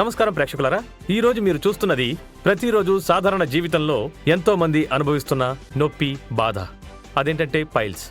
నమస్కారం ప్రేక్షకులారా, ఈ రోజు మీరు చూస్తున్నది ప్రతిరోజు సాధారణ జీవితంలో ఎంతో మంది అనుభవిస్తున్న నొప్పి, బాధ. అదేంటంటే పైల్స్.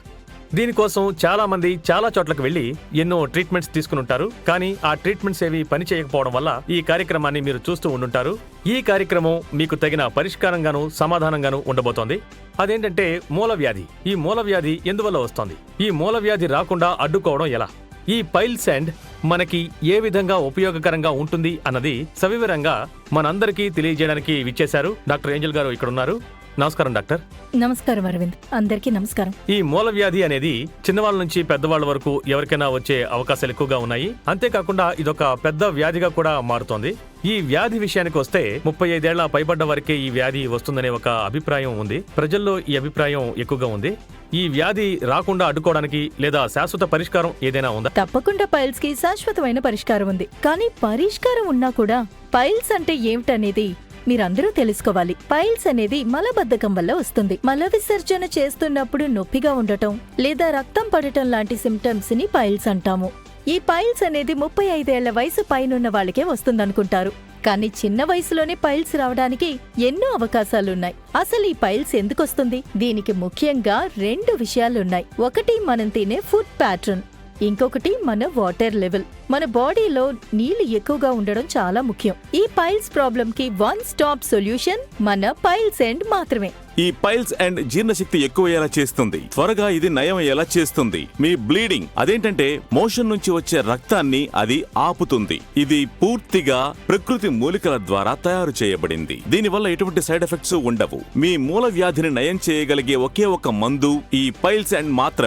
దీనికోసం చాలా మంది చాలా చోట్లకు వెళ్లి ఎన్నో ట్రీట్మెంట్స్ తీసుకుని ఉంటారు. కానీ ఆ ట్రీట్మెంట్స్ ఏవి పని చేయకపోవడం వల్ల ఈ కార్యక్రమాన్ని మీరు చూస్తూ ఉండుంటారు. ఈ కార్యక్రమం మీకు తగిన పరిష్కారంగాను సమాధానంగాను ఉండబోతోంది. అదేంటంటే మూలవ్యాధి. ఈ మూలవ్యాధి ఎందువల్ల వస్తోంది? ఈ మూలవ్యాధి రాకుండా అడ్డుకోవడం ఎలా? ఈ పైల్స్ అండ్ మనకి ఏ విధంగా ఉపయోగకరంగా ఉంటుంది అన్నది సవివరంగా మనందరికీ తెలియజేయడానికి విచ్చేశారు డాక్టర్ ఏంజెల్ గారు ఇక్కడ ఉన్నారు. నమస్కారం డాక్టర్. నమస్కారం అరవింద్, అందరికీ నమస్కారం. ఈ మూలవ్యాధి అనేది చిన్నవాళ్ళ నుంచి పెద్దవాళ్ల వరకు ఎవరికైనా వచ్చే అవకాశాలు ఎక్కువగా ఉన్నాయి. అంతేకాకుండా ఇదొక పెద్ద వ్యాధిగా కూడా మారుతోంది. ఈ వ్యాధి విషయానికి వస్తే 35 ఏళ్ల పైబడ్డ వరకే ఈ వ్యాధి వస్తుందనే ఒక అభిప్రాయం ఉంది. ప్రజల్లో ఈ అభిప్రాయం ఎక్కువగా ఉంది. ఈ వ్యాధి రాకుండా అడ్డుకోవడానికి లేదా శాశ్వత పరిష్కారం ఏదైనా ఉందా? తప్పకుండా పైల్స్ కి శాశ్వతమైన పరిష్కారం ఉంది. కానీ పరిష్కారం ఉన్నా కూడా పైల్స్ అంటే ఏమిటనేది మీరందరూ తెలుసుకోవాలి. పైల్స్ అనేది మలబద్ధకం వల్ల వస్తుంది. మల విసర్జన చేస్తున్నప్పుడు నొప్పిగా ఉండటం లేదా రక్తం పడటం లాంటి సిమ్టమ్స్ ని పైల్స్ అంటాము. ఈ పైల్స్ అనేది 35 ఏళ్ల వయసు పైనున్న వాళ్ళకే వస్తుందనుకుంటారు. కానీ చిన్న వయసులోనే పైల్స్ రావడానికి ఎన్నో అవకాశాలున్నాయి. అసలు ఈ పైల్స్ ఎందుకొస్తుంది? దీనికి ముఖ్యంగా 2 విషయాలున్నాయి. ఒకటి మనం తినే ఫుడ్ ప్యాటర్న్, ఇంకొకటి మన వాటర్ లెవెల్. మన బాడీలో నీళ్లు ఎక్కువగా ఉండడం చాలా ముఖ్యం. ఈ పైల్స్ ప్రాబ్లం కి 1 స్టాప్ సొల్యూషన్ మన పైల్స్ ఎండ్ మాత్రమే. ఈ పైల్స్ అండ్ జీర్ణశక్తి ఎక్కువయ్యేలా చేస్తుంది. త్వరగా ఇది నయం ఎలా చేస్తుంది? మీ బ్లీడింగ్, అదేంటంటే మోషన్ నుంచి వచ్చే రక్తాన్ని అది ఆపుతుంది. ఇది పూర్తిగా ప్రకృతి మూలికల ద్వారా తయారు చేయబడింది. దీనివల్ల ఎటువంటి సైడ్ ఎఫెక్ట్స్ ఉండవు. మీ మూల వ్యాధిని నయం చేయగలిగే ఒకే ఒక మందు ఈ పైల్స్ అండ్ మాత్రమే.